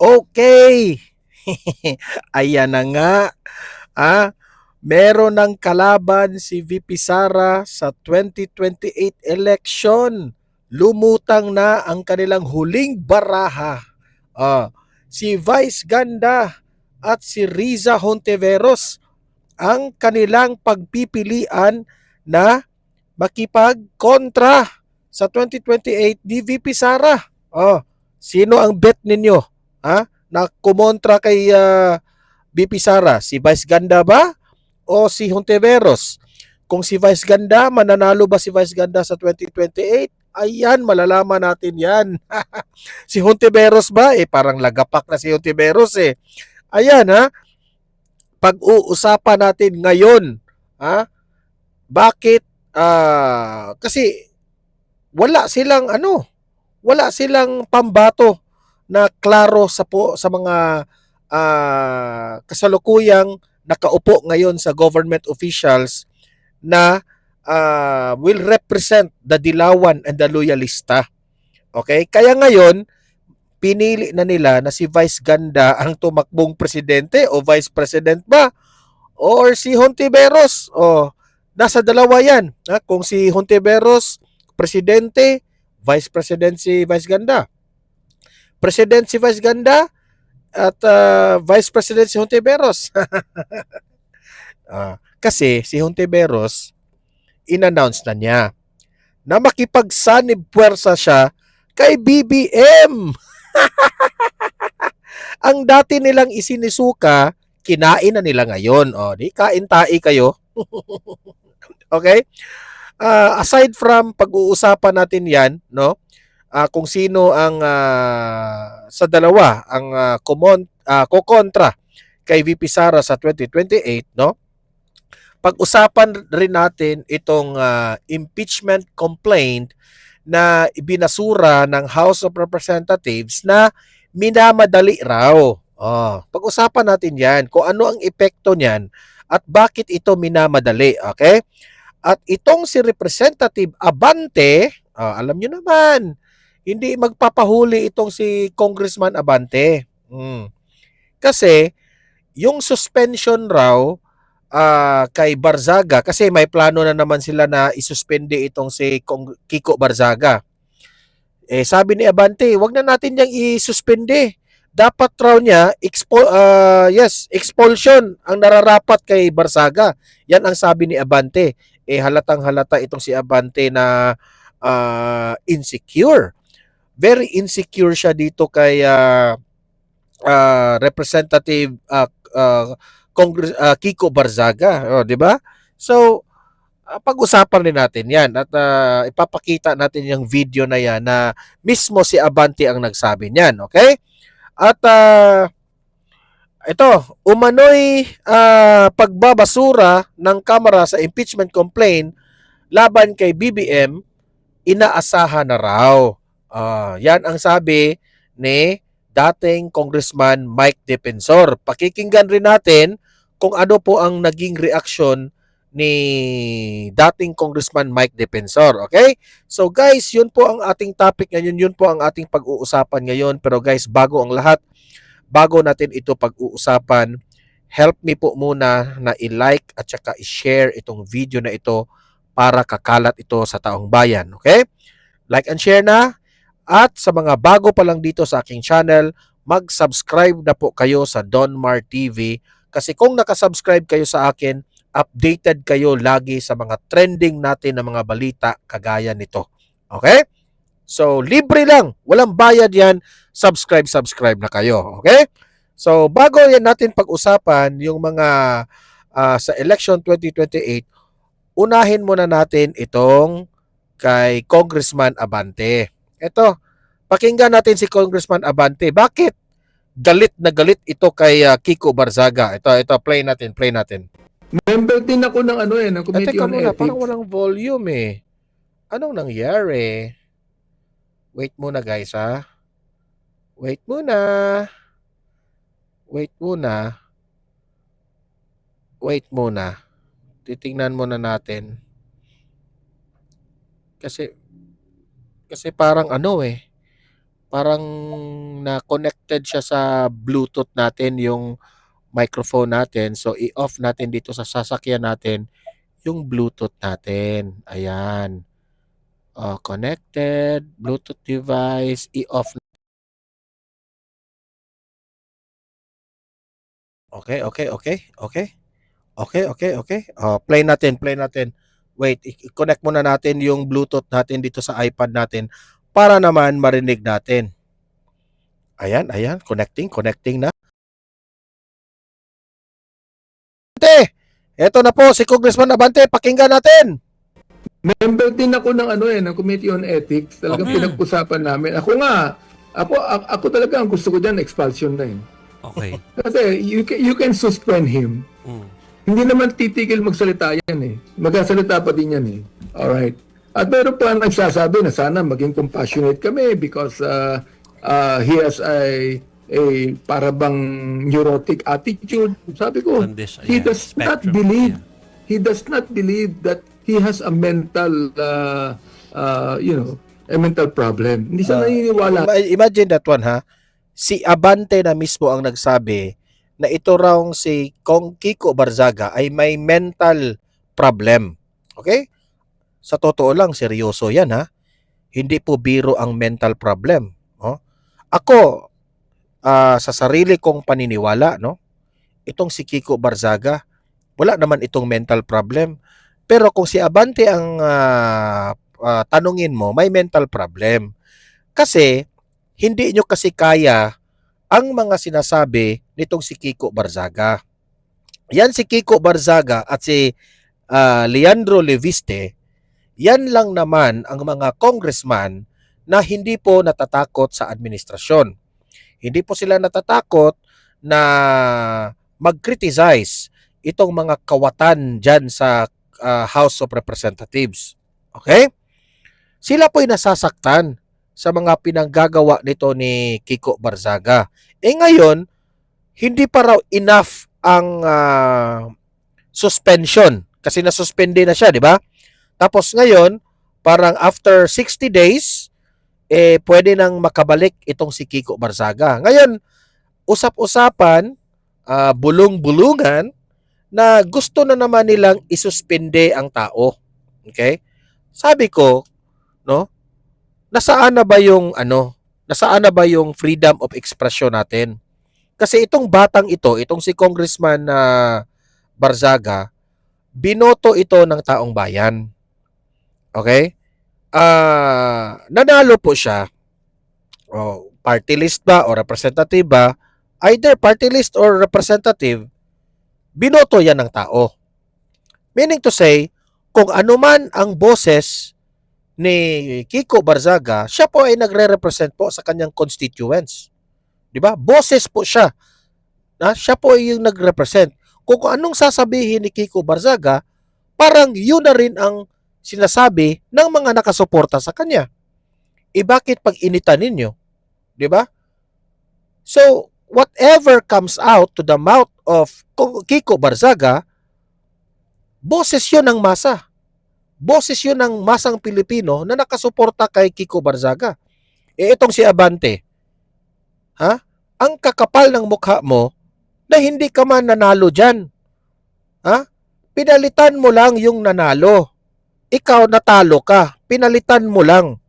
Okay. Ayan na nga. Ah, meron ng kalaban si VP Sara sa 2028 election. Lumutang na ang kanilang huling baraha. Si Vice Ganda at si Riza Hontiveros ang kanilang pagpipilian na makipagkontra sa 2028 ni VP Sara. Sino ang bet ninyo? Na kumontra kay VP Sara? Si Vice Ganda ba o si Hontiveros? Kung si Vice Ganda, mananalo ba si Vice Ganda sa 2028? Ayan, malalaman natin yan. Si Hontiveros ba? Parang lagapak na si Hontiveros eh. Ayan pag-uusapan natin ngayon. Bakit? Kasi wala silang pambato na klaro sa mga kasalukuyang nakaupo ngayon sa government officials na will represent the Dilawan and the Loyalista. Okay? Kaya ngayon, pinili na nila na si Vice Ganda ang tumakbong presidente o vice president ba? Or si Hontiveros? Nasa dalawa yan. Kung si Hontiveros, presidente, vice president si Vice Ganda. President si Vice Ganda at vice president si Hontiveros. Kasi si Hontiveros, in-announce na niya na makipagsanib puwersa siya kay BBM. Ang dati nilang isinisuka, kinain na nila ngayon. Di kain-tai kayo. Okay? Aside from pag-uusapan natin yan, no? Kung sino ang sa dalawa ang kokontra kay VP Sara sa 2028, no? Pag-usapan rin natin itong impeachment complaint na ibinasura ng House of Representatives na minamadali raw. Pag-usapan natin yan kung ano ang epekto niyan at bakit ito minamadali. Okay? At itong si Representative Abante, alam nyo naman, hindi magpapahuli itong si Congressman Abante. Kasi yung suspension raw kay Barzaga, kasi may plano na naman sila na isuspende itong si Kiko Barzaga. Sabi ni Abante, wag na natin yang isuspende. Dapat raw niya expulsion ang nararapat kay Barzaga. Yan ang sabi ni Abante. Halatang halata itong si Abante na insecure. Very insecure siya dito kay Representative Kiko Barzaga, di ba? So pag-usapan rin natin 'yan at ipapakita natin yung video na 'yan na mismo si Abante ang nagsabi niyan, okay? At ito, umano'y pagbabasura ng Kamara sa impeachment complaint laban kay BBM, inaasahan na raw. Yan ang sabi ni dating Congressman Mike Defensor. Pakikinggan rin natin kung ano po ang naging reaksyon ni dating Congressman Mike Defensor. Okay? So guys, yun po ang ating topic ngayon. Yun po ang ating pag-uusapan ngayon. Pero guys, bago ang lahat, bago natin ito pag-uusapan, help me po muna na i-like at saka i-share itong video na ito para kakalat ito sa taong bayan. Okay? Like and share na. At sa mga bago pa lang dito sa aking channel, mag-subscribe na po kayo sa Donmar TV. Kasi kung nakasubscribe kayo sa akin, updated kayo lagi sa mga trending natin na mga balita kagaya nito. Okay? So, libre lang. Walang bayad yan. Subscribe na kayo. Okay? So, bago yan natin pag-usapan yung mga sa election 2028, unahin muna natin itong kay Congressman Abante. Ito, pakinggan natin si Congressman Abante. Bakit galit na galit ito kay Kiko Barzaga? Ito, play natin. Member din ako ng ng Committee teka on muna, Ethics. parang walang volume eh. Anong nangyari? Wait muna guys Wait muna. Titingnan muna natin. Kasi parang parang na connected siya sa Bluetooth natin yung microphone natin. So i-off natin dito sa sasakyan natin yung Bluetooth natin. Ayan. Connected, Bluetooth device, i-off. Okay, okay, okay, okay. Okay, okay, okay. Play natin, play natin. Wait, i-connect muna natin yung Bluetooth natin dito sa iPad natin para naman marinig natin. Ayan, ayan, connecting na. Eto na po si Congressman Abante, pakinggan natin. Member din ako ng ng Committee on Ethics. Talagang Okay. pinag-usapan namin. Ako talaga ang gusto ko diyan expulsion na yun. Okay. Kasi you can suspend him. Mm. Hindi naman titigil magsalita yan eh. Magsasalita pa din yan eh. Alright. At meron pa nagsasabi na sana maging compassionate kami because he has a para bang neurotic attitude. Sabi ko, Condition, he yeah, does not spectrum, believe yeah. he does not believe that he has a mental a mental problem. Hindi siya naniniwala. Imagine that one ha. Si Abante na mismo ang nagsabi na ito raw si Kiko Barzaga ay may mental problem. Okay? Sa totoo lang, seryoso yan ha. Hindi po biro ang mental problem. No? Ako, sa sarili kong paniniwala, no? Itong si Kiko Barzaga, wala naman itong mental problem. Pero kung si Abante ang tanungin mo, may mental problem. Kasi, hindi nyo kasi kaya ang mga sinasabi nitong si Kiko Barzaga. Yan si Kiko Barzaga at si Leandro Leviste, yan lang naman ang mga congressman na hindi po natatakot sa administrasyon. Hindi po sila natatakot na mag-criticize itong mga kawatan dyan sa House of Representatives. Okay? Sila po'y nasasaktan sa mga pinanggagawa nito ni Kiko Barzaga. Ngayon, hindi pa raw enough ang suspension kasi nasuspende na siya, di ba? Tapos ngayon, parang after 60 days, pwede nang makabalik itong si Kiko Barzaga. Ngayon, usap-usapan, bulong-bulungan, na gusto na naman nilang isuspende ang tao. Okay? Sabi ko, no? Nasaan na ba yung freedom of expression natin? Kasi itong batang ito, itong si Congressman Barzaga, binoto ito ng taong bayan. Okay? Nanalo po siya. Party list ba o representative ba? Either party list or representative, binoto yan ng tao. Meaning to say, kung ano man ang boses ni Kiko Barzaga, siya po ay nagre-represent po sa kanyang constituents. 'Di ba? Boses po siya. Siya po ay yung nagre-represent. Kung anong sasabihin ni Kiko Barzaga, parang yun na rin ang sinasabi ng mga nakasuporta sa kanya. Bakit pag-initan ninyo? 'Di ba? So, whatever comes out to the mouth of Kiko Barzaga, boses yun ng masa. Boses yun ng masang Pilipino na nakasuporta kay Kiko Barzaga. Itong si Abante, ang kakapal ng mukha mo na hindi ka man nanalo dyan. Pinalitan mo lang yung nanalo. Ikaw natalo ka. Pinalitan mo lang.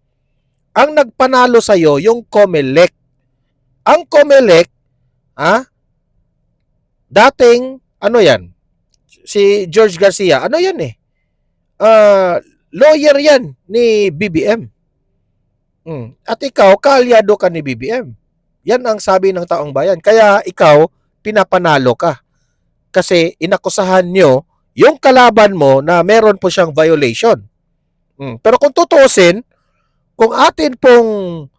Ang nagpanalo sa'yo, yung COMELEC. Ang COMELEC, dating, si George Garcia, lawyer yan ni BBM. At ikaw, kaalyado ka ni BBM. Yan ang sabi ng taong bayan. Kaya ikaw, pinapanalo ka. Kasi inakusahan nyo yung kalaban mo na meron po siyang violation. Pero kung tutuusin, kung atin pong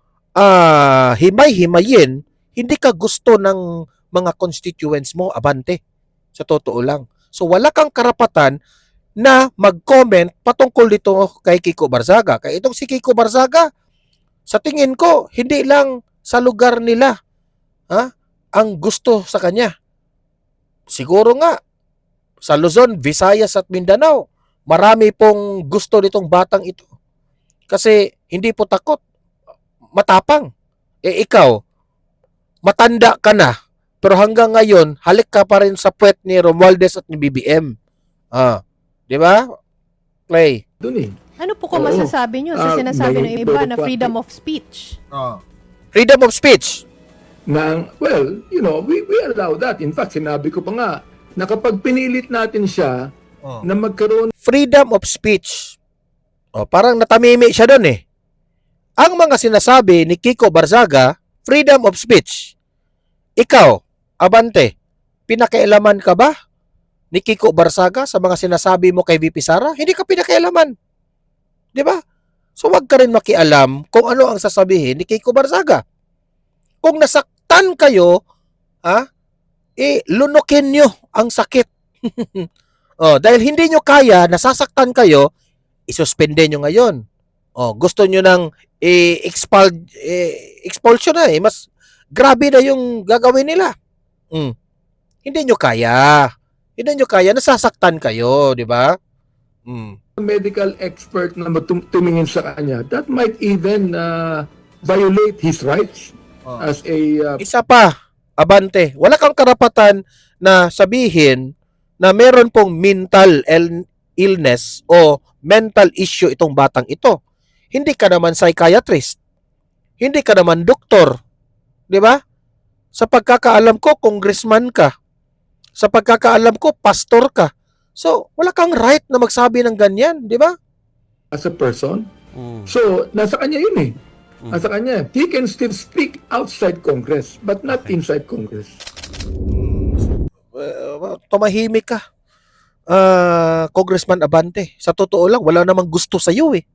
himay-himayin, hindi ka gusto ng mga constituents mo, Abante. Sa totoo lang. So wala kang karapatan na mag-comment patungkol dito kay Kiko Barzaga. Kaya itong si Kiko Barzaga, sa tingin ko, hindi lang sa lugar nila ang gusto sa kanya. Siguro nga, sa Luzon, Visayas at Mindanao, marami pong gusto nitong batang ito. Kasi hindi po takot. Matapang. Ikaw, matanda ka na, pero hanggang ngayon, halik ka pa rin sa puwet ni Romualdez at ni BBM. Di ba? Clay. Doon eh. Ano po kung Oo. masasabi nyo sa sinasabi ng may iba na third freedom party. of speech? Freedom of speech. Well, we allow that. In fact, sinabi ko pa nga, na kapag pinilit natin siya na magkaroon Freedom of speech. Parang natamimi siya doon eh. Ang mga sinasabi ni Kiko Barzaga, freedom of speech. Ikaw, Abante, pinakialaman ka ba ni Kiko Barzaga sa mga sinasabi mo kay VP Sara? Hindi ka pinakialaman. Di ba? So wag ka rin makialam kung ano ang sasabihin ni Kiko Barzaga. Kung nasaktan kayo, lunukin nyo ang sakit. Dahil hindi nyo kaya, nasasaktan kayo, isuspende nyo ngayon. Gusto nyo ng expulsion na eh. Mas grabe na yung gagawin nila. Hindi nyo kaya. Hindi nyo kaya, nasasaktan kayo, di ba? medical expert na tumingin sa kanya, that might even violate his rights as a Isa pa, Abante, wala kang karapatan na sabihin na meron pong mental illness o mental issue itong batang ito. Hindi ka naman psychiatrist. Hindi ka naman doktor. Di ba? Sa pagkakaalam ko, congressman ka. Sa pagkakaalam ko, pastor ka. So, wala kang right na magsabi ng ganyan, di ba? as a person. So, nasa kanya yun eh. Nasa kanya. He can still speak outside Congress, but not inside Congress. Tumahimik ka, Congressman Abante. Sa totoo lang, wala namang gusto sa iyo eh.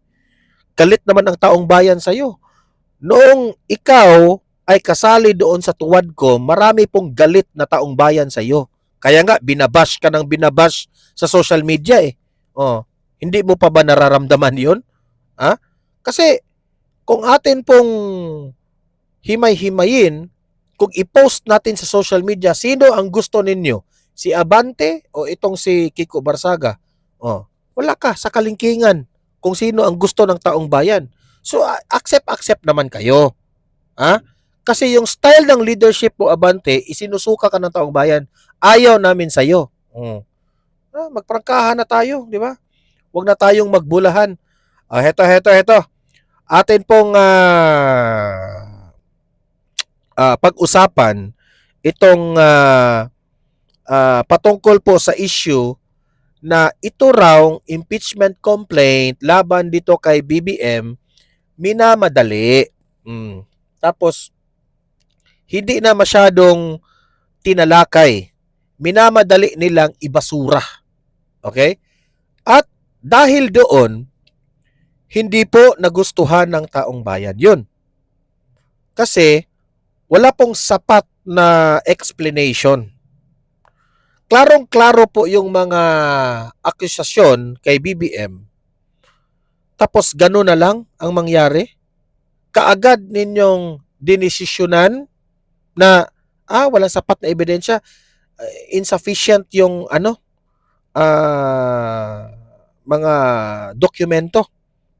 Galit naman ang taong bayan sa iyo. Noong ikaw ay kasali doon sa tuwad ko, marami pong galit na taong bayan sa iyo. Kaya nga, binabash ka ng binabash sa social media eh. Hindi mo pa ba nararamdaman yun? Kasi, kung atin pong himay-himayin, kung i-post natin sa social media, sino ang gusto ninyo? Si Abante o itong si Kiko Barzaga? Wala ka sa kalingkingan kung sino ang gusto ng taong bayan. So, accept naman kayo. Kasi yung style ng leadership mo, Abante, isinusuka ka ng taong bayan. Ayaw namin sa'yo. Magprangkahan na tayo, di ba? Huwag na tayong magbulahan. Heto. Atin pong pag-usapan itong patungkol po sa issue na ito raw impeachment complaint laban dito kay BBM minamadali. Tapos hindi na masyadong tinalakay. Minamadali nilang ibasura. Okay? At dahil doon, hindi po nagustuhan ng taong bayan yun. Kasi wala pong sapat na explanation. Klarong-klaro po yung mga akusasyon kay BBM. Tapos gano'n na lang ang mangyari. Kaagad ninyong dinesisyonan na walang sapat na ebidensya, insufficient yung mga dokumento.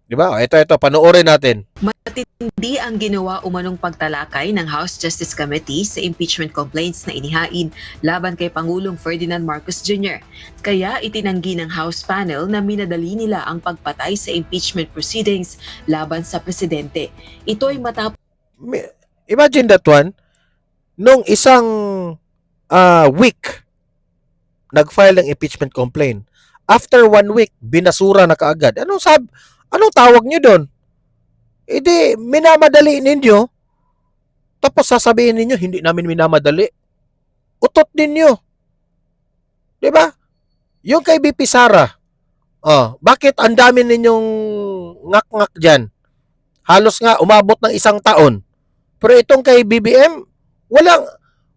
Diba? Ito, panoorin natin. Matindi ang ginawa umanong pagtalakay ng House Justice Committee sa impeachment complaints na inihain laban kay Pangulong Ferdinand Marcos Jr. Kaya itinanggi ng House panel na minadali nila ang pagpatay sa impeachment proceedings laban sa presidente. Ito'y matapos Imagine that one, nung isang week, nag-file ng impeachment complaint. After 1 week, binasura na kaagad. Anong tawag nyo doon? Minamadali ninyo. Tapos sasabihin ninyo, hindi namin minamadali. Utot ninyo. Diba? Yung kay BP Sara, bakit ang dami ninyong ngak-ngak dyan? Halos nga, umabot ng 1 taon. Pero itong kay BBM,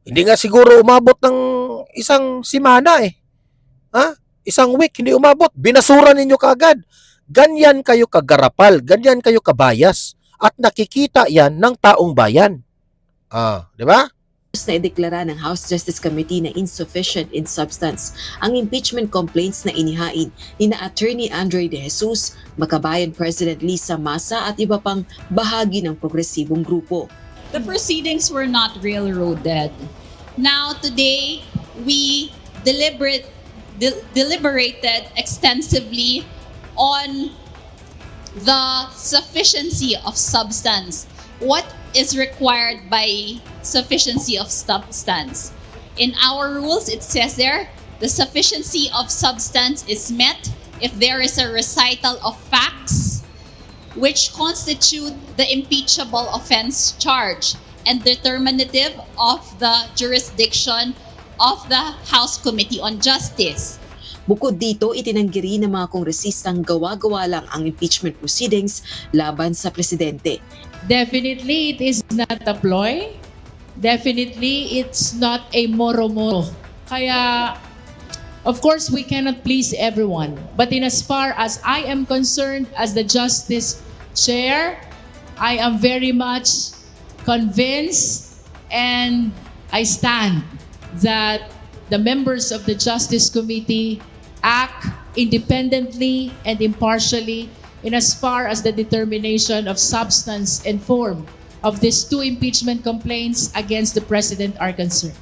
hindi nga siguro umabot ng 1 semana eh. 1 week, hindi umabot. Binasura ninyo kaagad. Ganyan kayo kagarapal, ganyan kayo kabayas. At nakikita yan ng taong bayan. Di ba? na ideklara ng House Justice Committee na insufficient in substance ang impeachment complaints na inihain ni na Attorney Andre De Jesus, Makabayan President Lisa Masa at iba pang bahagi ng progresibong grupo. the proceedings were not railroaded. Now, today, we deliberated extensively on the sufficiency of substance. What is required by sufficiency of substance? In our rules, it says there, the sufficiency of substance is met if there is a recital of facts which constitute the impeachable offense charge and determinative of the jurisdiction of the House Committee on Justice. Bukod dito, itinanggi rin ng mga kongresistang gawa-gawa lang ang impeachment proceedings laban sa presidente. Definitely, it is not a ploy. Definitely, it's not a moro-moro. Kaya, of course, we cannot please everyone. But in as far as I am concerned as the Justice Chair, I am very much convinced and I stand that the members of the Justice Committee act independently and impartially in as far as the determination of substance and form of these two impeachment complaints against the President are concerned.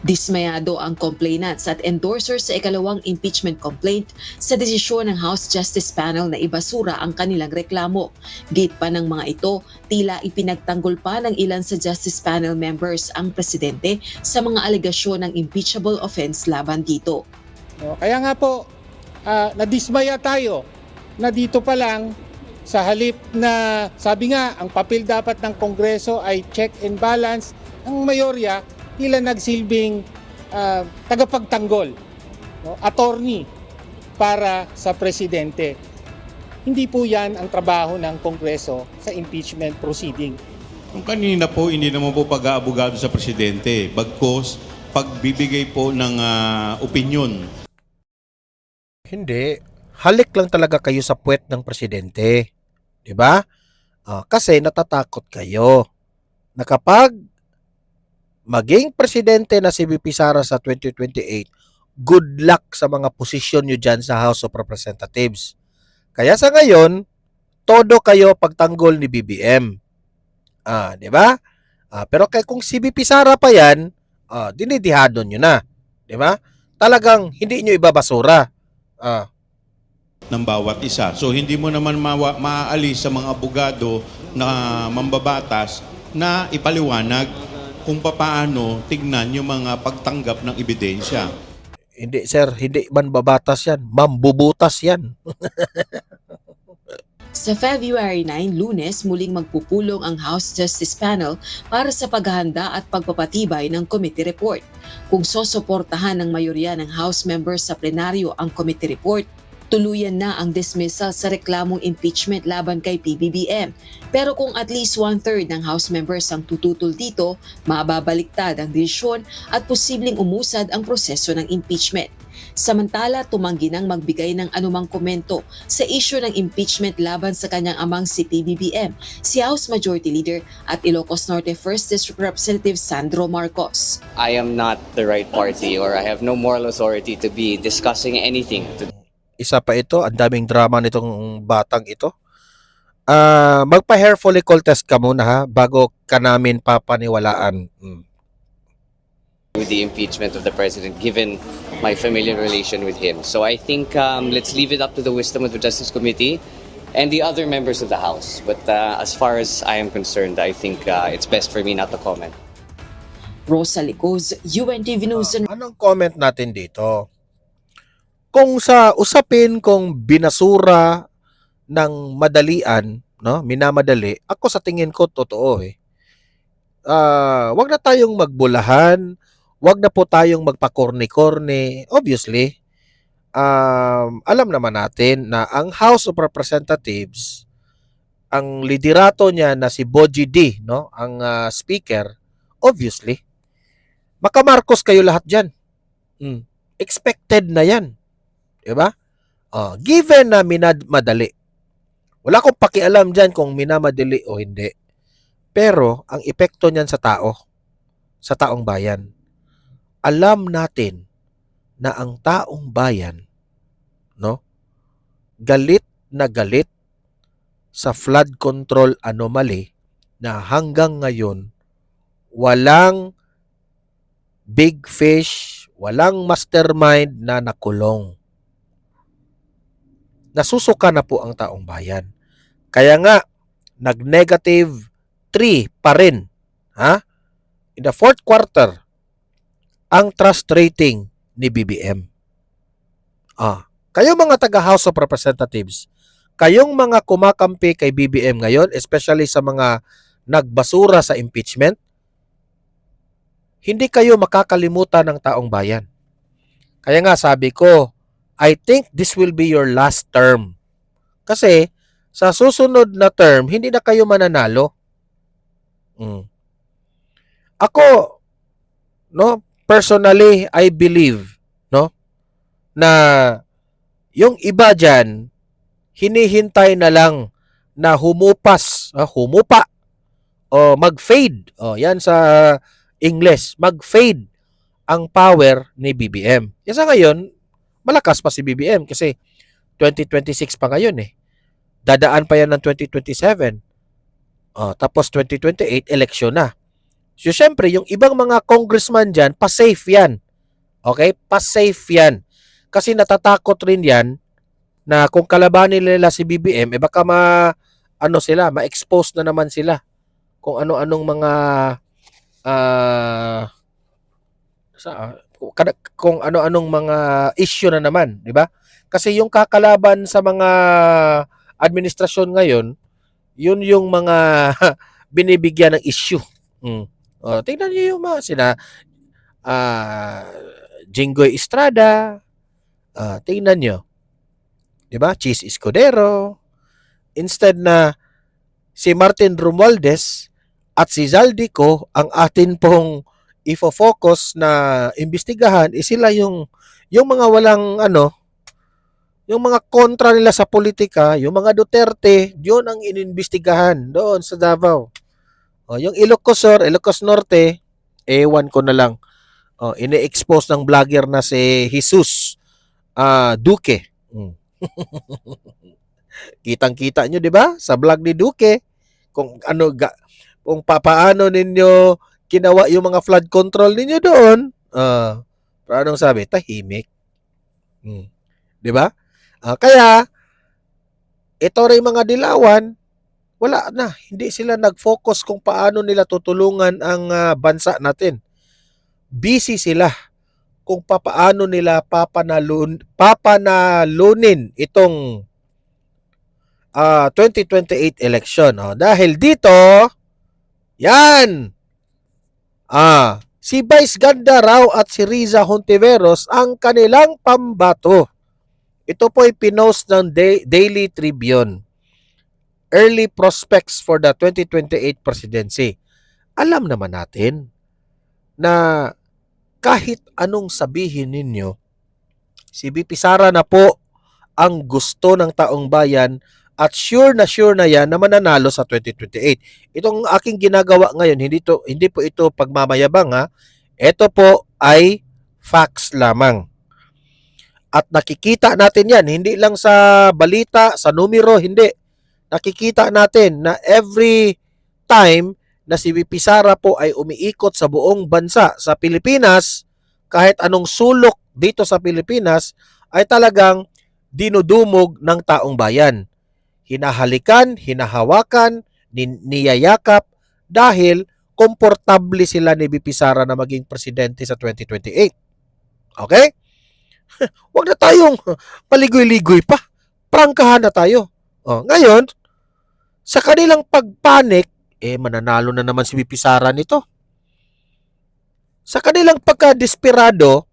Dismayado ang complainants at endorsers sa ikalawang impeachment complaint sa desisyon ng House Justice Panel na ibasura ang kanilang reklamo. Gate pa ng mga ito, tila ipinagtanggol pa ng ilan sa Justice Panel members ang presidente sa mga alegasyon ng impeachable offense laban dito. Kaya nga po, nadismaya tayo na dito pa lang sa halip na sabi nga ang papel dapat ng Kongreso ay check and balance, ang mayorya tila nagsilbing tagapagtanggol, attorney para sa presidente. Hindi po yan ang trabaho ng Kongreso sa impeachment proceeding. Kung kanina po, hindi naman po pag-aabogado sa presidente, bagkos pagbibigay po ng opinion. Hindi. Halik lang talaga kayo sa puwet ng presidente. 'Di ba? Kasi natatakot kayo na kapag maging presidente na si VP Sara sa 2028, good luck sa mga posisyon nyo dyan sa House of Representatives. Kaya sa ngayon, todo kayo pagtanggol ni BBM. 'Di ba? Pero kung si VP Sara pa yan, dinidihado nyo na. 'Di ba? Talagang hindi nyo ibabasura. Ng bawat isa. So hindi mo naman maaalis sa mga abogado na mambabatas na ipaliwanag kung paano tignan yung mga pagtanggap ng ebidensya. Hindi sir, hindi man babatas yan, mambubutas yan. Sa February 9, Lunes, muling magpupulong ang House Justice Panel para sa paghahanda at pagpapatibay ng committee report. Kung sosuportahan ng mayorya ng House members sa plenaryo ang committee report, tuluyan na ang dismissal sa reklamong impeachment laban kay PBBM. Pero kung at least 1/3 ng House members ang tututol dito, mababaliktad ang desisyon at posibleng umusad ang proseso ng impeachment. Samantala, tumanggi nang magbigay ng anumang komento sa issue ng impeachment laban sa kanyang amang si PBBM, si House Majority Leader at Ilocos Norte 1st District Representative Sandro Marcos. I am not the right party or I have no moral authority to be discussing anything. Isa pa ito, ang daming drama nitong batang ito. Magpa-hair follicle test ka muna ha, bago ka namin papaniwalaan. With the impeachment of the president, given my familiar relation with him. So I think let's leave it up to the wisdom of the Justice Committee and the other members of the House. But as far as I am concerned, I think it's best for me not to comment. Rosa Licoz, UNTV News. Anong comment natin dito? Kung sa usapin kung binasura ng madalian, no, minamadali, ako sa tingin ko totoo eh. Wag na tayong magbulahan, wag na po tayong magpakorne-korne. Obviously, alam naman natin na ang House of Representatives, ang liderato niya na si Boji D, no, ang speaker, obviously, makamarkos kayo lahat diyan. Expected na 'yan. 'Di ba? Given na minamadali. Wala akong pakialam diyan kung minamadali o hindi. Pero ang epekto niyan sa tao, sa taong bayan. Alam natin na ang taong bayan, no, galit na galit sa flood control anomaly na hanggang ngayon walang big fish, walang mastermind na nakulong. Nasusuka na po ang taong bayan. Kaya nga, nag-negative 3 pa rin. Ha? In the fourth quarter, ang trust rating ni BBM. Kayo mga taga House of Representatives, kayong mga kumakampi kay BBM ngayon, especially sa mga nagbasura sa impeachment, hindi kayo makakalimutan ng taong bayan. Kaya nga sabi ko, I think this will be your last term. Kasi sa susunod na term, hindi na kayo mananalo. Ako, no, personally, I believe, no, na yung iba dyan, hinihintay na lang na humupa, o mag-fade. Yan sa English, mag-fade ang power ni BBM. Kasi ngayon, malakas pa si BBM kasi 2026 pa ngayon eh. Dadaan pa yan ng 2027. Tapos 2028, election na. So, syempre, yung ibang mga congressman dyan, pa-safe yan. Okay? Pa-safe yan. Kasi natatakot rin yan na kung kalabanin nila si BBM, baka ma-expose na naman sila kung ano-anong mga kung ano-anong mga issue na naman, di ba? Kasi yung kakalaban sa mga administrasyon ngayon, yun yung mga binibigyan ng issue. Tingnan niyo yung mga sila Jinggoy Estrada, tingnan nyo, di ba? Cheese Escudero, instead na si Martin Romualdez at si Zaldico ang atin pong ifo-focus na imbestigahan, sila yung mga walang yung mga kontra nila sa politika, yung mga Duterte, yun ang inimbestigahan doon sa Davao. Yung Ilocos Sur, Ilocos Norte, ewan ko na lang. Ine-expose ng vlogger na si Jesus Duque. Kitang-kita nyo, di ba? Sa vlog ni Duque, kung paano ninyo ginawa yung mga flood control ninyo doon. Pero anong sabi? Tahimik. Di ba? Kaya, ito rin mga dilawan, wala na. Hindi sila nag-focus kung paano nila tutulungan ang bansa natin. Busy sila kung paano nila papanalunin itong 2028 election. Dahil dito, yan, si Vice Ganda raw at si Riza Hontiveros ang kanilang pambato. Ito po ay pinost ng Daily Tribune. Early prospects for the 2028 presidency. Alam naman natin na kahit anong sabihin ninyo, si VP Sara na po ang gusto ng taong bayan at sure na yan na mananalo sa 2028. Itong aking ginagawa ngayon, hindi po ito pagmamayabang ha. Ito po ay facts lamang. At nakikita natin yan, hindi lang sa balita, sa numero, hindi. Nakikita natin na every time na si VP Sara po ay umiikot sa buong bansa sa Pilipinas, kahit anong sulok dito sa Pilipinas, ay talagang dinudumog ng taong bayan. Hinahalikan, hinahawakan, niyayakap dahil komportable sila ni VP Sara na maging presidente sa 2028. Okay? Huwag na tayong paligoy-ligoy pa. Prangkahan na tayo. Ngayon, sa kanilang pagpanik, mananalo na naman si VP Sara nito. Sa kanilang pagka-desperado,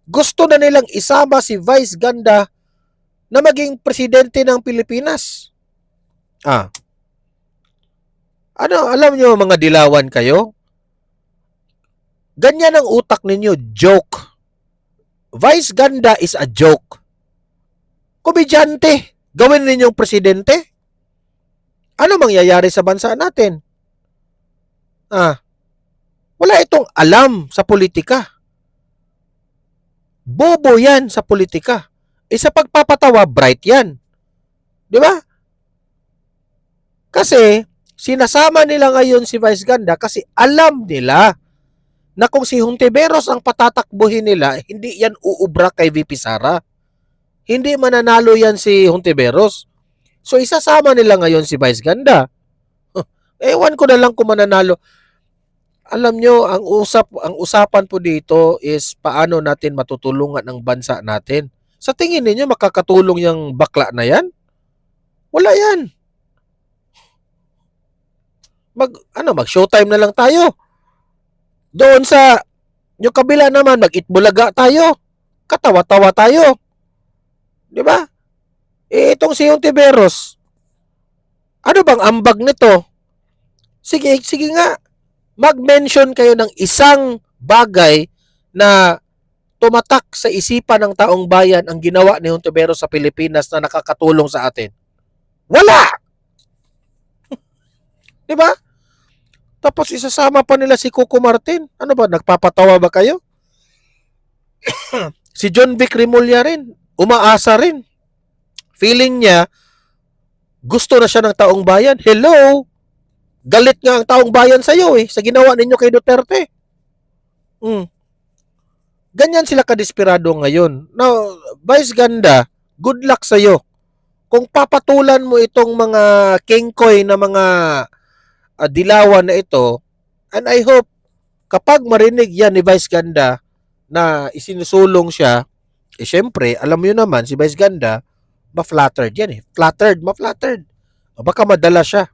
gusto na nilang isama si Vice Ganda na maging presidente ng Pilipinas. Alam nyo mga dilawan kayo? Ganyan ang utak ninyo, joke. Vice Ganda is a joke. Komedyante, gawin ninyong presidente? Ano mangyayari sa bansa natin? Wala itong alam sa politika. Bobo yan sa politika. Sa pagpapatawa, bright yan. Di ba? Kasi, Sinasama nila ngayon si Vice Ganda kasi alam nila na kung si Hontiveros ang patatakbuhin nila, hindi yan uubra kay VP Sara. Hindi mananalo yan si Hontiveros. So isasama nila ngayon si Vice Ganda. Ewan ko na lang kung mananalo. Alam nyo, ang usapan po dito is paano natin matutulungan ang bansa natin. Sa tingin ninyo, makakatulong yung bakla na yan? Wala yan. Mag-showtime na lang tayo. Doon sa yung kabila naman, mag-itbulaga tayo. Katawa-tawa tayo. Di ba? Itong si Hontiveros, ano bang ambag nito? Sige nga. Mag-mention kayo ng isang bagay na tumatak sa isipan ng taong bayan ang ginawa ni Hontiveros sa Pilipinas na nakakatulong sa atin. Wala! Di ba? Tapos isasama pa nila si Coco Martin. Ano ba, nagpapatawa ba kayo? Si John Vic Rimulya rin, umaasa rin. Feeling niya, gusto na siya ng taong bayan. Hello! Galit nga ang taong bayan sa'yo sa ginawa ninyo kay Duterte. Ganyan sila kadesperado ngayon. Now, Vice Ganda, good luck sa'yo. Kung papatulan mo itong mga kengkoy na mga dilawan na ito, and I hope kapag marinig yan ni Vice Ganda na isinusulong siya, syempre, alam mo yun naman, si Vice Ganda, ma-flattered yan ma-flattered. Baka madala siya.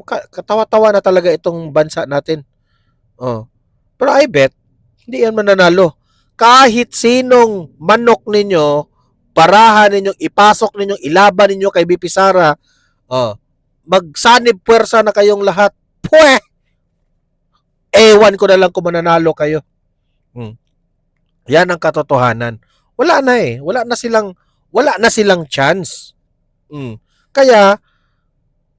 Katawa-tawa na talaga itong bansa natin. Pero I bet, hindi yan mananalo. Kahit sinong manok ninyo, parahan ninyo, ipasok ninyo, ilaban ninyo kay BP Sara, magsanib puwersa na kayong lahat. Pweh! Ewan ko na lang kung mananalo kayo. Yan ang katotohanan. Wala na silang chance. Kaya,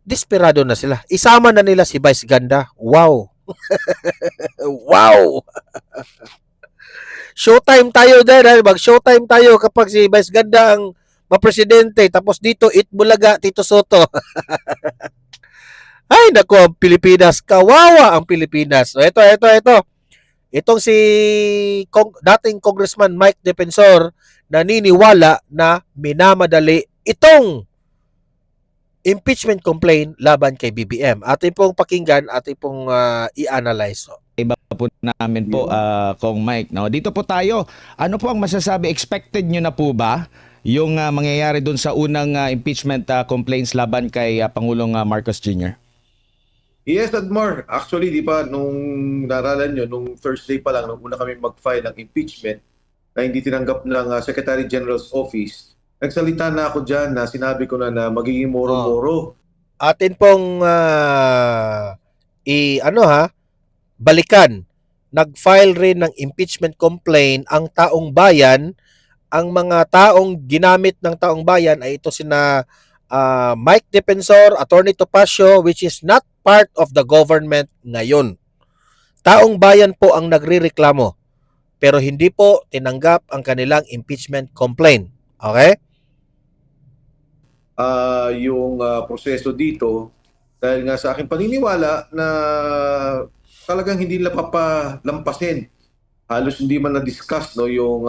desperado na sila. Isama na nila si Vice Ganda. Wow! Wow! Showtime tayo dyan. Mag-showtime tayo kapag si Vice Ganda ang mapresidente. Tapos dito, Itbulaga, Tito Soto. Ay, naku, ang Pilipinas. Kawawa ang Pilipinas. So, ito. Itong si dating Congressman Mike Defensor naniniwala na minamadali itong impeachment complaint laban kay BBM. Atin pong pakinggan, atin pong i-analyze. Iba po namin po, Kong Mike. No? Dito po tayo. Ano po ang masasabi? Expected nyo na po ba yung mangyayari dun sa unang impeachment complaints laban kay Pangulong Marcos Jr.? Yes, Admar. Actually, di ba, nung naralan nyo, nung Thursday pa lang, nung una kami mag-file ng impeachment na hindi tinanggap ng Secretary General's Office, nagsalita na ako dyan na sinabi ko na magiging moro-moro. Atin pong balikan. Nag-file rin ng impeachment complaint ang taong bayan. Ang mga taong ginamit ng taong bayan ay ito sina Mike Defensor, Attorney Topacio, which is not part of the government ngayon. Taong bayan po ang nagrereklamo, pero hindi po tinanggap ang kanilang impeachment complaint. Okay? Yung proseso dito, dahil nga sa aking paniniwala na talagang hindi nila papalampasin. Halos hindi man na-discuss yung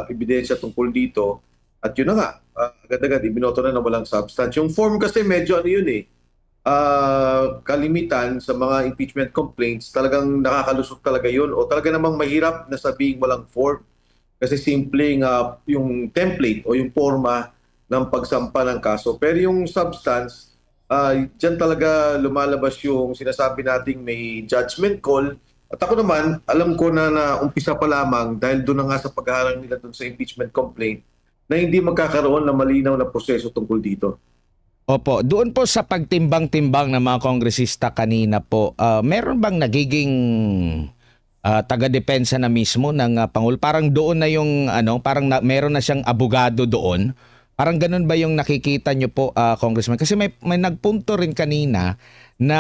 ebidensya tungkol dito. At yun na nga, agad-agad ibinoto na walang substance. Yung form kasi medyo kalimitan sa mga impeachment complaints, talagang nakakalusot talaga yun o talaga namang mahirap na sabihin walang form kasi simpleng yung template o yung forma ng pagsampa ng kaso. Pero yung substance, dyan talaga lumalabas yung sinasabi nating may judgment call. At ako naman, alam ko na umpisa pa lamang dahil doon na nga sa paghaharang nila doon sa impeachment complaint na hindi magkakaroon ng malinaw na proseso tungkol dito. Opo, doon po sa pagtimbang-timbang ng mga kongresista kanina po, meron bang nagiging taga-depensa na mismo ng Pangulo? Parang doon na yung, parang meron na siyang abogado doon Parang ganun ba yung nakikita nyo po, Congressman? Kasi may nagpunto rin kanina na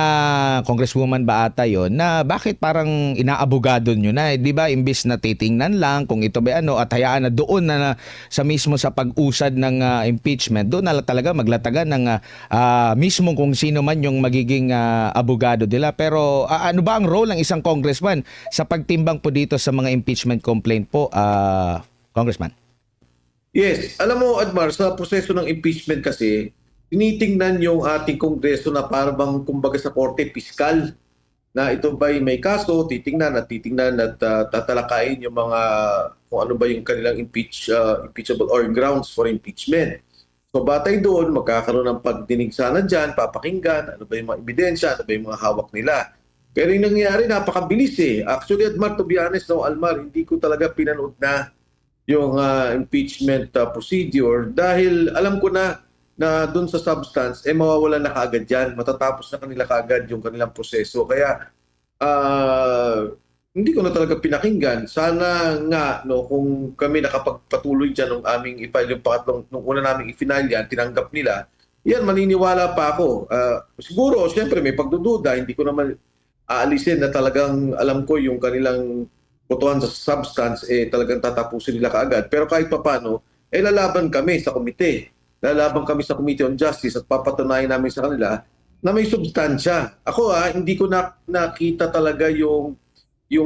Congresswoman ba ata yun, na bakit parang inaabogado nyo na, di ba, imbis na titingnan lang kung ito ba ano at hayaan na doon na sa mismo sa pag-usad ng impeachment, doon na talaga maglatagan ng mismo kung sino man yung magiging abogado nila. Pero ano ba ang role ng isang congressman sa pagtimbang po dito sa mga impeachment complaint po, Congressman? Yes, alam mo Admar, sa proseso ng impeachment kasi, tinitingnan yung ating Kongreso na parang kumbaga sa korte piskal na ito ba'y may kaso, titingnan at tatalakayin yung mga kung ano ba yung kanilang impeachable or grounds for impeachment. So batay doon, magkakaroon ng pagdinig sana dyan, papakinggan, ano ba yung mga ebidensya, ano ba yung mga hawak nila. Pero yung nangyayari, napakabilis eh. Actually, Admar, to be honest, no, Almar, hindi ko talaga pinanood na yung impeachment procedure dahil alam ko na doon sa substance mawawalan na kaagad yan, matatapos na kanila kaagad yung kanilang proseso. Kaya hindi ko na talaga pinakinggan. Sana nga no, kung kami nakapagpatuloy dyan nung aming i-file yung pangatlong, nung una naming i-final yan, tinanggap nila, yan, maniniwala pa ako. Siguro, siyempre may pagdududa, hindi ko naman aalisin na talagang alam ko yung kanilang botohan sa substance, talagang tatapusin nila kaagad. Pero kahit papano, lalaban kami sa komite. Lalaban kami sa Committee on Justice at papatunayan namin sa kanila na may substansya. Ako hindi ko nakita talaga yung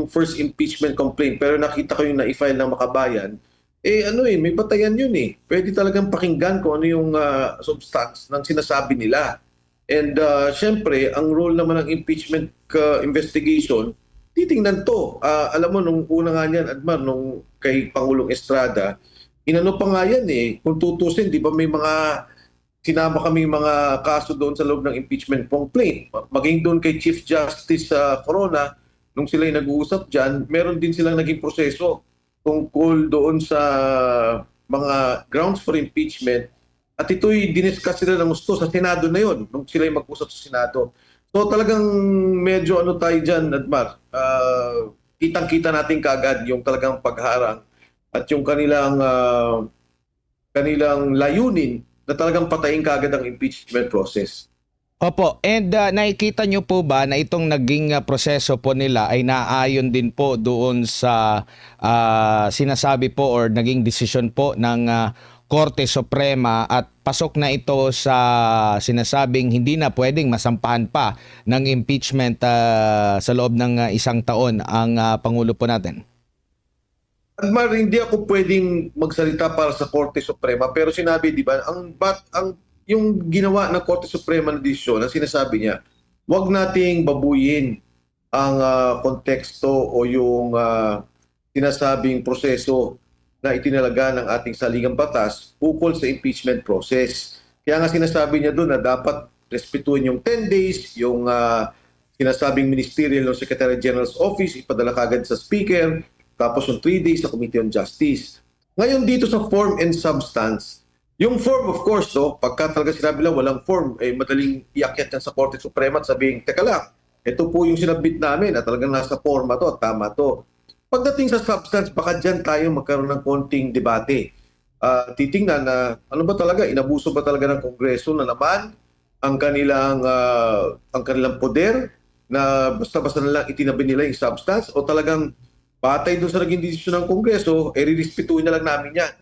first impeachment complaint, pero nakita ko yung na-file ng Makabayan. May batayan yun eh. Pwede talagang pakinggan kung ano yung substance ng sinasabi nila. And syempre, ang role naman ng impeachment investigation, titingnan to. Alam mo, nung una nga niyan, Admar, nung kay Pangulong Estrada, inano pa nga yan eh. Kung tutusin, di ba may mga, sinama kami mga kaso doon sa loob ng impeachment complaint. Maging doon kay Chief Justice Corona, nung sila'y nag-uusap dyan, meron din silang naging proseso tungkol doon sa mga grounds for impeachment. At ito'y diniscuss sila ng gusto sa Senado na yon nung sila'y mag-usap sa Senado. So talagang medyo ano tayo dyan, Admar, kitang-kita natin kaagad yung talagang pagharang at yung kanilang layunin na talagang patayin kaagad ang impeachment process. Opo, and nakikita nyo po ba na itong naging proseso po nila ay naayon din po doon sa sinasabi po or naging desisyon po ng Korte Suprema at pasok na ito sa sinasabing hindi na pwedeng masampahan pa ng impeachment sa loob ng isang taon ang Pangulo po natin? Admar, hindi ako pwedeng magsalita para sa Korte Suprema pero sinabi, di ba, yung ginawa ng Korte Suprema na desisyon, ang sinasabi niya, huwag nating babuyin ang konteksto o yung sinasabing proseso na itinalaga ng ating saligang batas ukol sa impeachment process. Kaya nga sinasabi niya doon na dapat respetuhin yung 10 days, yung sinasabing ministerial ng Secretary General's Office, ipadala kagad sa Speaker, tapos yung 3 days sa Committee on Justice. Ngayon dito sa form and substance, yung form of course, pagka talaga sinabi lang walang form, madaling iakyat yan sa Korte Suprema at sabihin, teka lang, ito po yung sinabit namin at talagang nasa forma to, tama to. Pagdating sa substance, baka dyan tayo magkaroon ng konting debate. Titingnan na ano ba talaga, inabuso ba talaga ng Kongreso na naman ang kanilang poder na basta-basta na lang itinabi nila yung substance o talagang batay doon sa naging desisyon ng Kongreso, rirespetuhin na lang namin yan.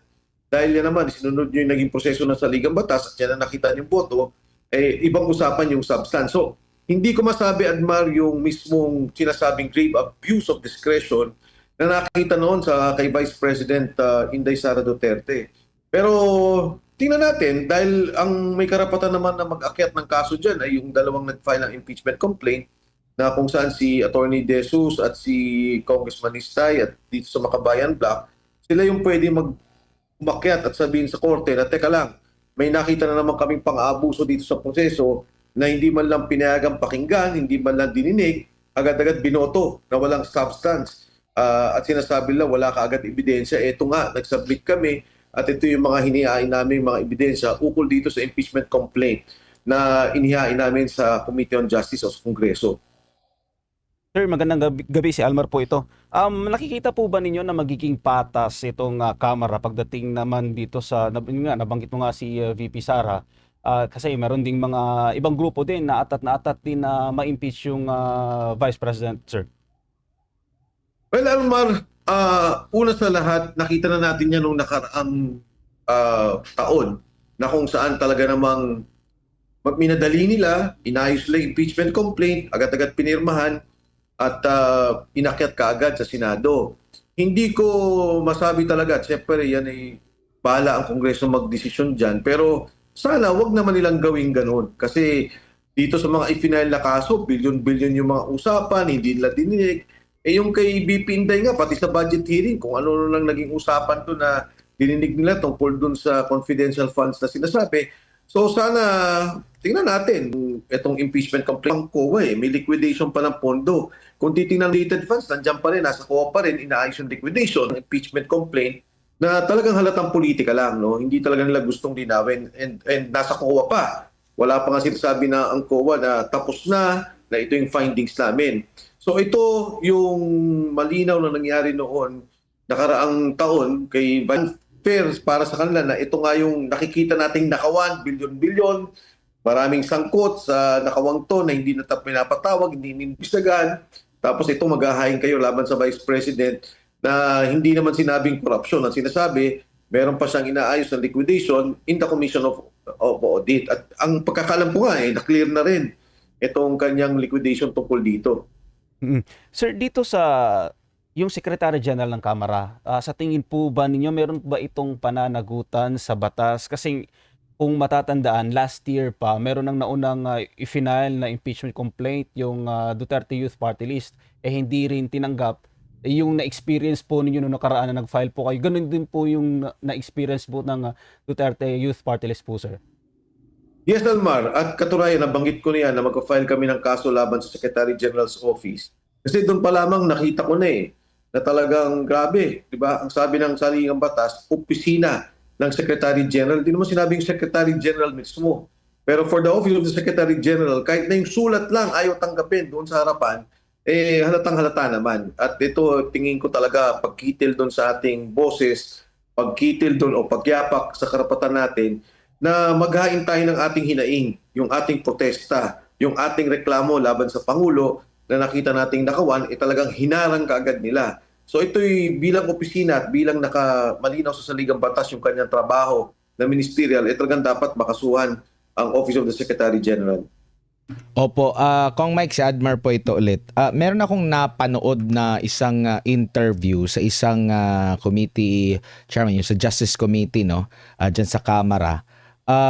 Dahil yan naman, sinunod nyo yung naging proseso ng saligang batas at yan na nakita yung boto, ibang usapan yung substance. So, hindi ko masabi, Admar, yung mismong sinasabing grave abuse of discretion na nakita noon kay Vice President Inday Sara Duterte. Pero tingnan natin, dahil ang may karapatan naman na mag-akyat ng kaso dyan ay yung dalawang nag-file ng impeachment complaint na kung saan si Attorney De Jesus at si Congressman Istay at dito sa Makabayan Block, sila yung pwede umakyat at sabihin sa korte na teka lang, may nakita na naman kaming pang-aabuso dito sa proseso na hindi man lang pinayagang pakinggan, hindi man lang dininig, agad-agad binoto na walang substance. At sinasabi lang wala kaagad ebidensya. Ito nga, nagsubmit kami at ito yung mga hinihain namin mga ebidensya ukol dito sa impeachment complaint na inihain namin sa Committee on Justice o sa Kongreso. Sir, magandang gabi, si Almar po ito. Nakikita po ba ninyo na magiging patas itong Kamara pagdating naman dito sa, yun nga, nabanggit mo nga si VP Sara, kasi meron ding mga ibang grupo din na atat din na ma-impeach yung Vice President, sir. Well, Almar, una sa lahat, nakita na natin yan nung nakaraang taon na kung saan talaga namang minadali nila, inayos nila yung impeachment complaint, agad-agad pinirmahan, at inakyat kaagad sa Senado. Hindi ko masabi talaga, siyempre yan ay bahala ang Kongreso magdesisyon dyan, pero sana wag naman nilang gawin ganun. Kasi dito sa mga i-final na kaso, bilyon-bilyon yung mga usapan, hindi nila dininig. Yung kay BP Inday nga, pati sa budget hearing, kung ano lang naging usapan to na dininig nila tungkol dun sa confidential funds na sinasabi. So sana, tingnan natin, itong impeachment complaint ng COA may liquidation pa ng pondo. Kung titingnan related funds, nandiyan pa rin, nasa COA pa rin, inaayos yung liquidation, impeachment complaint, na talagang halatang politika lang, no? Hindi talaga nila gustong linawin, and nasa COA pa. Wala pa nga sinasabi na ang COA na tapos na ito yung findings namin. So ito yung malinaw na nangyari noon, nakaraang taon, kay fair para sa kanila na ito nga yung nakikita nating nakawan, bilyon-bilyon, maraming sangkot sa nakawang to na hindi na pinapatawag, hindi inimbestigahan. Tapos ito maghahain kayo laban sa Vice President na hindi naman sinabing corruption. Ang sinasabi, meron pa siyang inaayos na liquidation in the Commission of Audit. At ang pagkakalam ko nga, na-clear na rin itong kanyang liquidation tungkol dito. Sir, dito sa yung Secretary General ng Kamara, sa tingin po ba ninyo, meron ba itong pananagutan sa batas? Kasi kung matatandaan, last year pa, meron nang naunang i-final na impeachment complaint yung Duterte Youth Party List, hindi rin tinanggap. Yung na-experience po ninyo nung nakaraan na nag-file po kayo, ganun din po yung na-experience po ng Duterte Youth Party List po, sir. Yes, Almar. At katunayan, nabanggit ko niyan na mag-file kami ng kaso laban sa Secretary General's Office. Kasi doon pa lamang nakita ko na na talagang grabe. Diba? Ang sabi ng saligang batas, opisina ng Secretary General. Hindi naman sinabing Secretary General mismo. Pero for the Office of the Secretary General, kahit na yung sulat lang ayaw tanggapin doon sa harapan, halatang-halata naman. At ito, tingin ko talaga, pagkitil doon sa ating boses, pagkitil doon o pagyapak sa karapatan natin, na maghain tayo ng ating hinaing, yung ating protesta, yung ating reklamo laban sa Pangulo na nakita nating nakawan, talagang hinarang kaagad nila. So ito'y bilang opisina at bilang nakamalinaw sa saligang batas yung kanyang trabaho na ministerial, talagang dapat makasuhan ang Office of the Secretary General. Opo, Kong Mike, si Admar po ito ulit. Meron akong napanood na isang interview sa isang committee chairman, yung sa Justice Committee, no? Dyan sa Kamara.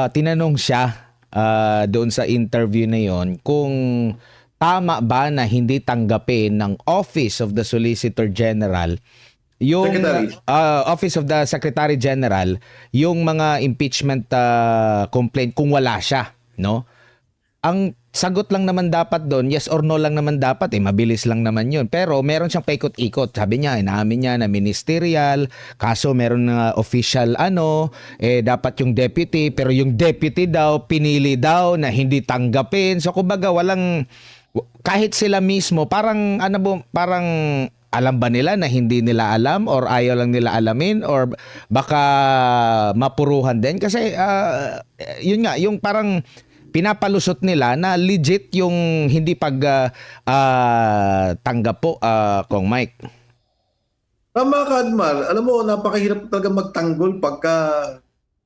Tinanong siya doon sa interview na yon kung tama ba na hindi tanggapin ng Office of the Solicitor General yung Office of the Secretary General yung mga impeachment complaint kung wala siya, no? Ang sagot lang naman dapat doon, yes or no lang naman dapat, mabilis lang naman yun. Pero meron siyang paikot-ikot. Sabi niya, inaamin niya na ministerial, kaso meron na official dapat yung deputy, pero yung deputy daw, pinili daw na hindi tanggapin. So kumbaga walang, kahit sila mismo, parang alam ba nila na hindi nila alam or ayaw lang nila alamin or baka mapuruhan din? Kasi yun nga, yung parang pinapalusot nila na legit yung hindi tanggap po, Kong Mike. Tama ka, Admar. Alam mo, napakahirap talaga magtanggol pagka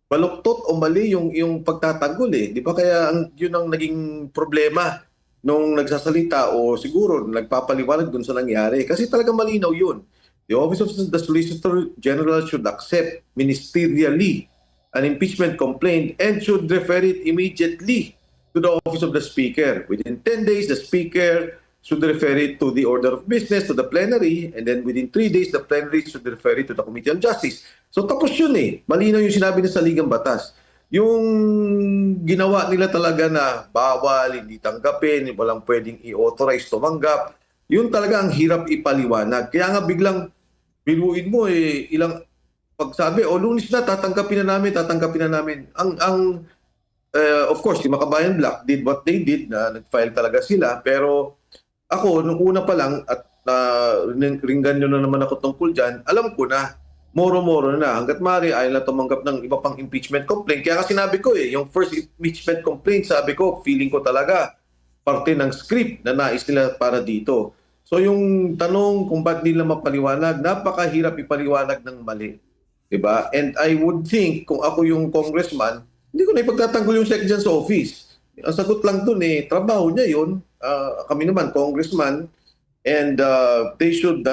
baluktot o mali yung pagtatanggol Di ba? Kaya yun ang naging problema nung nagsasalita o siguro nagpapaliwanag dun sa nangyari. Kasi talaga malinaw yun. The Office of the Solicitor General should accept ministerially an impeachment complaint and should refer it immediately to the Office of the Speaker. Within 10 days, the Speaker should refer it to the order of business, to the plenary, and then within 3 days, the plenary should refer it to the Committee on Justice. So tapos yun Malinaw yung sinabi na sa Ligang Batas. Yung ginawa nila talaga na bawal, hindi tanggapin, walang pwedeng i-authorize tumanggap, yun talaga ang hirap ipaliwanag. Kaya nga biglang biluin mo pagsabi, Lunes na, tatanggapin na namin. Of course, si Makabayan Black did what they did, na nag-file talaga sila, pero ako, nung una pa lang, at ringgan nyo na naman ako tungkol dyan, alam ko na, moro-moro na. Hanggat maaari, ayaw na tumanggap ng iba pang impeachment complaint. Kaya nga sinabi ko yung first impeachment complaint, sabi ko, feeling ko talaga, parte ng script na nais nila para dito. So yung tanong kung ba't nila mapaliwanag, napakahirap ipaliwanag ng mali. Diba? And I would think, kung ako yung congressman, hindi ko na ipagtatanggol yung SEC dyan sa office. Ang sagot lang dun trabaho niya yun. Kami naman, congressman, and they should,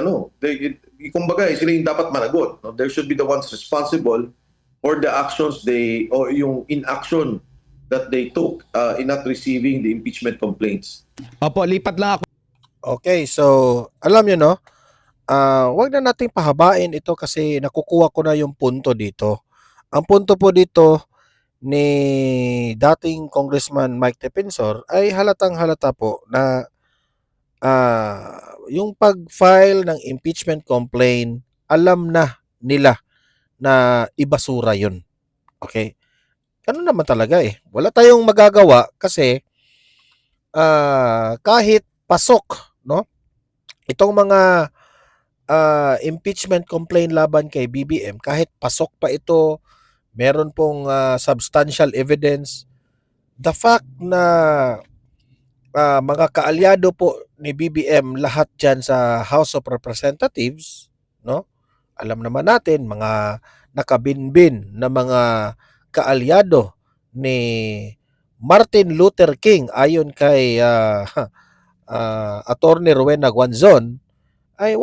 kumbaga, sila yung dapat managot. No? There should be the ones responsible for the actions or yung inaction that they took in not receiving the impeachment complaints. Opo, lipat lang ako. Okay, so alam nyo no, wag na nating pahabain ito kasi nakukuha ko na yung punto dito. Ang punto po dito ni dating Congressman Mike Defensor ay halatang halata po na yung pag-file ng impeachment complaint, alam na nila na ibasura yun. Okay? Ano naman talaga wala tayong magagawa kasi kahit pasok, no? Itong mga impeachment complaint laban kay BBM, kahit pasok pa ito, meron pong substantial evidence. The fact na mga kaalyado po ni BBM lahat dyan sa House of Representatives, no? Alam naman natin, mga nakabinbin na mga kaalyado ni Martin Luther King ayon kay Attorney Rowena Guanzon, ay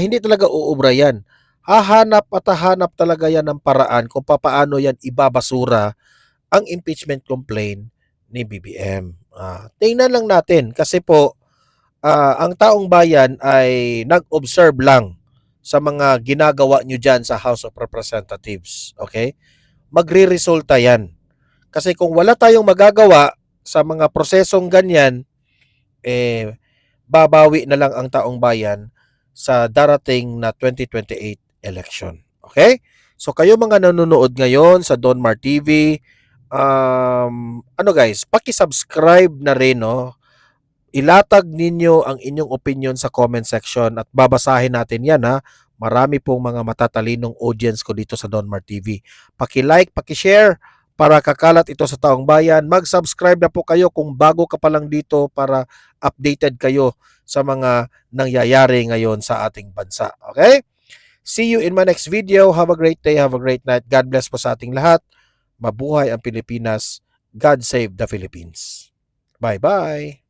hindi talaga uubra yan. Hahanap talaga yan ng paraan kung paano yan ibabasura ang impeachment complaint ni BBM. Tingnan lang natin kasi po ang taong bayan ay nag-observe lang sa mga ginagawa nyo dyan sa House of Representatives. Okay? Magre-resulta yan. Kasi kung wala tayong magagawa sa mga prosesong ganyan, babawi na lang ang taong bayan sa darating na 2028 election. Okay? So kayo mga nanonood ngayon sa Donmar TV, guys, paki-subscribe na rin, no? Ilatag ninyo ang inyong opinion sa comment section at babasahin natin yan, ha. Marami pong mga matatalinong audience ko dito sa Donmar TV. Paki-like, paki-share para kakalat ito sa taong bayan. Mag-subscribe na po kayo kung bago ka pa lang dito para updated kayo sa mga nangyayari ngayon sa ating bansa. Okay? See you in my next video. Have a great day. Have a great night. God bless po sa ating lahat. Mabuhay ang Pilipinas. God save the Philippines. Bye-bye.